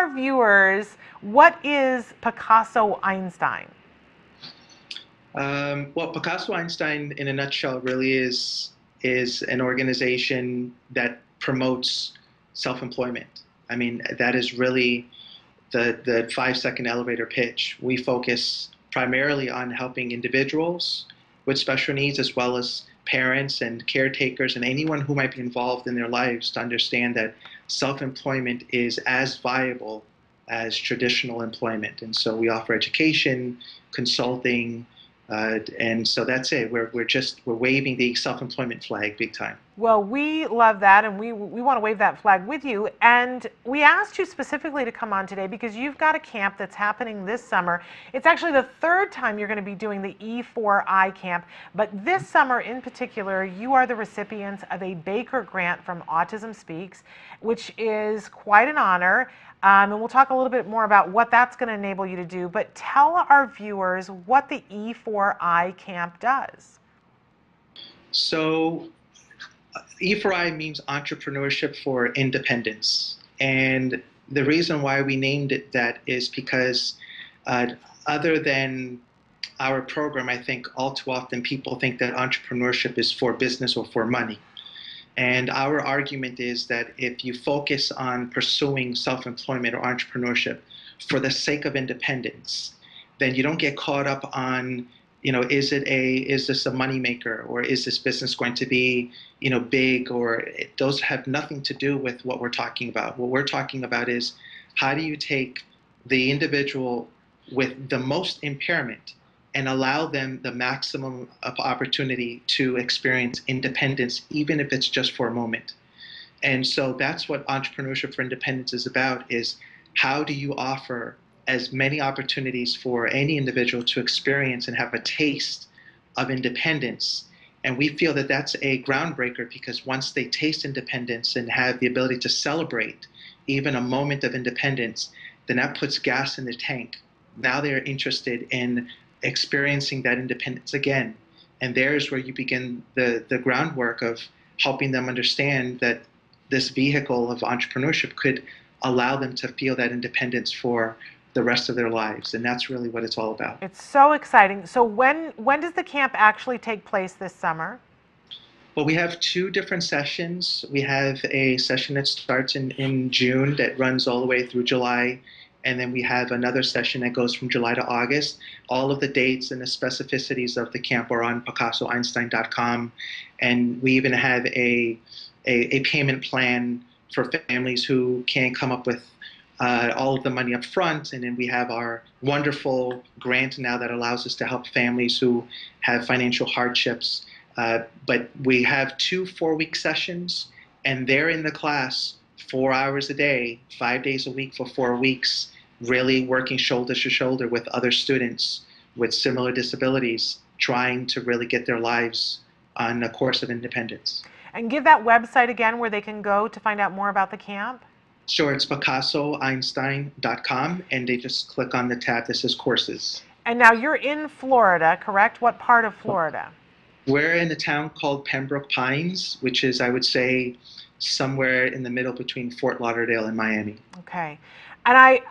our viewers, what is Picasso Einstein? Well, Picasso Einstein, in a nutshell, really is an organization that promotes self-employment. I mean, that is really the 5 second elevator pitch. We focus primarily on helping individuals with special needs, as well as parents and caretakers and anyone who might be involved in their lives, to understand that self-employment is as viable as traditional employment. And so we offer education, consulting, and so that's it. We're waving the self-employment flag big time. Well, we love that, and we want to wave that flag with you. And we asked you specifically to come on today because you've got a camp that's happening this summer. It's actually the third time you're going to be doing the E4i camp, but this summer in particular, you are the recipients of a Baker grant from Autism Speaks, which is quite an honor. And we'll talk a little bit more about what that's going to enable you to do. But tell our viewers what the E4i camp does. So E4i means Entrepreneurship for Independence. And the reason why we named it that is because other than our program, I think all too often people think that entrepreneurship is for business or for money. And our argument is that if you focus on pursuing self-employment or entrepreneurship for the sake of independence, then you don't get caught up on, is this a moneymaker, or is this business going to be, big, or those have nothing to do with what we're talking about. What we're talking about is, how do you take the individual with the most impairment and allow them the maximum of opportunity to experience independence, even if it's just for a moment. And so that's what Entrepreneurship for Independence is about, is how do you offer as many opportunities for any individual to experience and have a taste of independence. And we feel that that's a groundbreaker, because once they taste independence and have the ability to celebrate even a moment of independence, then that puts gas in the tank. Now they're interested in experiencing that independence again. And there's where you begin the groundwork of helping them understand that this vehicle of entrepreneurship could allow them to feel that independence for the rest of their lives. And that's really what it's all about. It's so exciting. So when does the camp actually take place this summer? Well, we have two different sessions. We have a session that starts in June that runs all the way through July. And then we have another session that goes from July to August. All of the dates and the specificities of the camp are on PicassoEinstein.com. And we even have a payment plan for families who can't come up with all of the money up front. And then we have our wonderful grant now that allows us to help families who have financial hardships. But we have 2 4-week sessions, and they're in the class 4 hours a day, 5 days a week for 4 weeks, really working shoulder to shoulder with other students with similar disabilities, trying to really get their lives on a course of independence. And give that website again where they can go to find out more about the camp. Sure, it's PicassoEinstein.com, and they just click on the tab that says courses. And now you're in Florida, correct? What part of Florida? We're in a town called Pembroke Pines, which is, I would say, somewhere in the middle between Fort Lauderdale and Miami. Okay. And I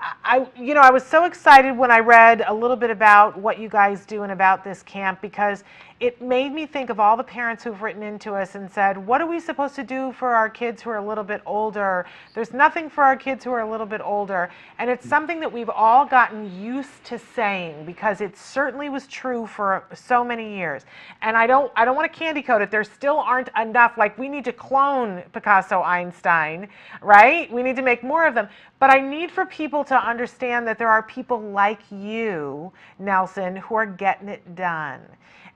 was so excited when I read a little bit about what you guys do and about this camp, because it made me think of all the parents who've written into us and said, what are we supposed to do for our kids who are a little bit older? There's nothing for our kids who are a little bit older. And it's something that we've all gotten used to saying, because it certainly was true for so many years. And I don't want to candy coat it. There still aren't enough. Like, we need to clone Picasso Einstein, right? We need to make more of them. But I need for people to understand that there are people like you, Nelson, who are getting it done.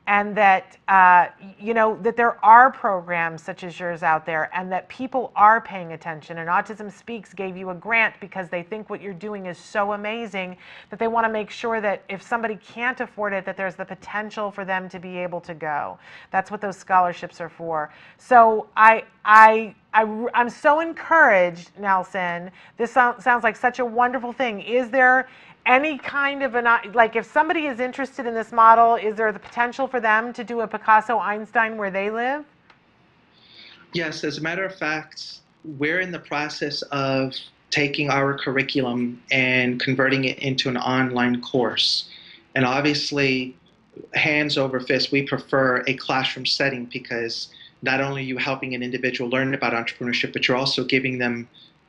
And that, that there are programs such as yours out there, and that people are paying attention. And Autism Speaks gave you a grant because they think what you're doing is so amazing that they want to make sure that if somebody can't afford it, that there's the potential for them to be able to go. That's what those scholarships are for. So I'm so encouraged, Nelson. This sounds like such a wonderful thing. Is there any kind of like, if somebody is interested in this model, is there the potential for them to do a Picasso Einstein where they live? Yes, as a matter of fact, we're in the process of taking our curriculum and converting it into an online course. And obviously, hands over fist, we prefer a classroom setting because not only are you helping an individual learn about entrepreneurship, but you're also giving them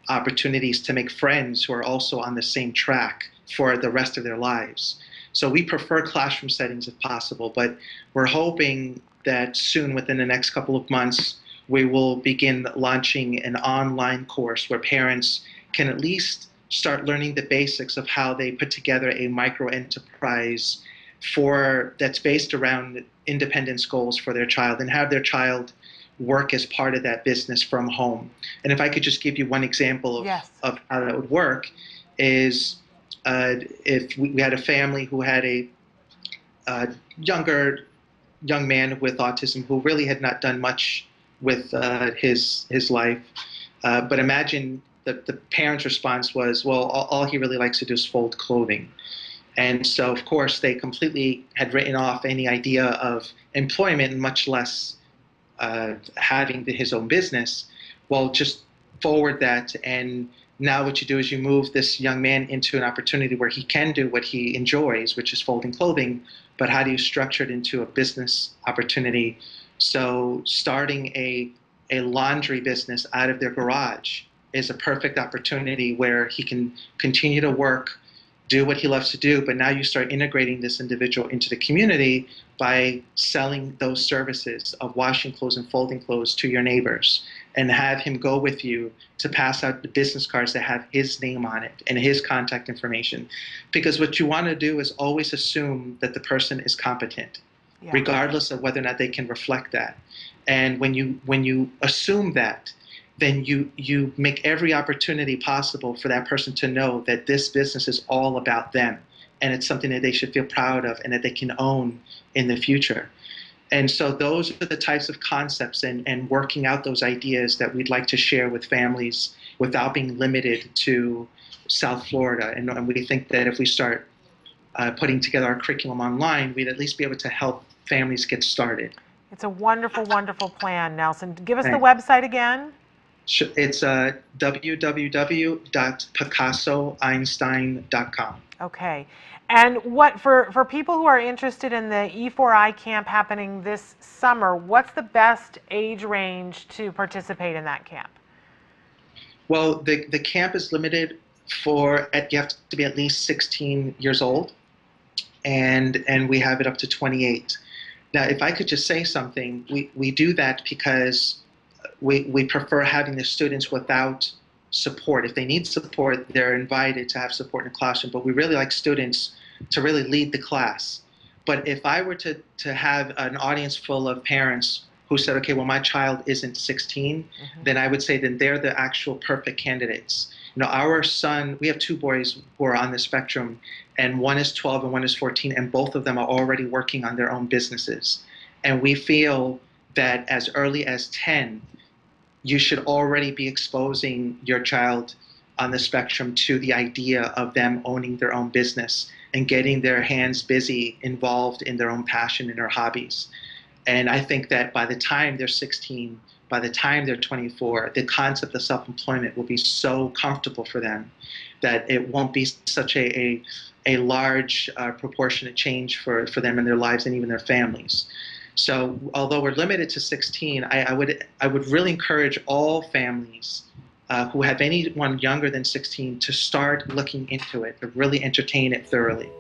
opportunities to make friends who are also on the same track for the rest of their lives. So we prefer classroom settings if possible, but we're hoping that soon, within the next couple of months, we will begin launching an online course where parents can at least start learning the basics of how they put together a micro enterprise for that's based around independence goals for their child and have their child work as part of that business from home. And if I could just give you one example Yes. of how that would work is if we had a family who had a younger young man with autism who really had not done much with his life. But imagine that the parents' response was, well, all he really likes to do is fold clothing. And so, of course, they completely had written off any idea of employment, much less having his own business. Well, just forward that, and now what you do is you move this young man into an opportunity where he can do what he enjoys, which is folding clothing, but how do you structure it into a business opportunity? So starting a laundry business out of their garage is a perfect opportunity where he can continue to work, do what he loves to do, but now you start integrating this individual into the community by selling those services of washing clothes and folding clothes to your neighbors, and have him go with you to pass out the business cards that have his name on it and his contact information. Because what you want to do is always assume that the person is competent, Yeah. regardless of whether or not they can reflect that. And when you assume that, then you make every opportunity possible for that person to know that this business is all about them, and it's something that they should feel proud of and that they can own in the future. And so those are the types of concepts and working out those ideas that we'd like to share with families without being limited to South Florida. And we think that if we start putting together our curriculum online, we'd at least be able to help families get started. It's a wonderful, wonderful plan, Nelson. Give us the Thanks. website again. It's www.picassoeinstein.com. Okay. And what for people who are interested in the E4i camp happening this summer, what's the best age range to participate in that camp? Well, the camp is limited you have to be at least 16 years old, and we have it up to 28. Now, if I could just say something, we do that because we prefer having the students without support. If they need support, they're invited to have support in the classroom, but we really like students to really lead the class. But if I were to have an audience full of parents who said, okay, well, my child isn't 16, then I would say then they're the actual perfect candidates. Our son, we have two boys who are on the spectrum, and one is 12 and one is 14, and both of them are already working on their own businesses. And we feel that as early as 10, you should already be exposing your child on the spectrum to the idea of them owning their own business and getting their hands busy, involved in their own passion and their hobbies. And I think that by the time they're 16, by the time they're 24, the concept of self-employment will be so comfortable for them that it won't be such a large proportionate change for them in their lives and even their families. So although we're limited to 16, I would really encourage all families who have anyone younger than 16 to start looking into it, to really entertain it thoroughly.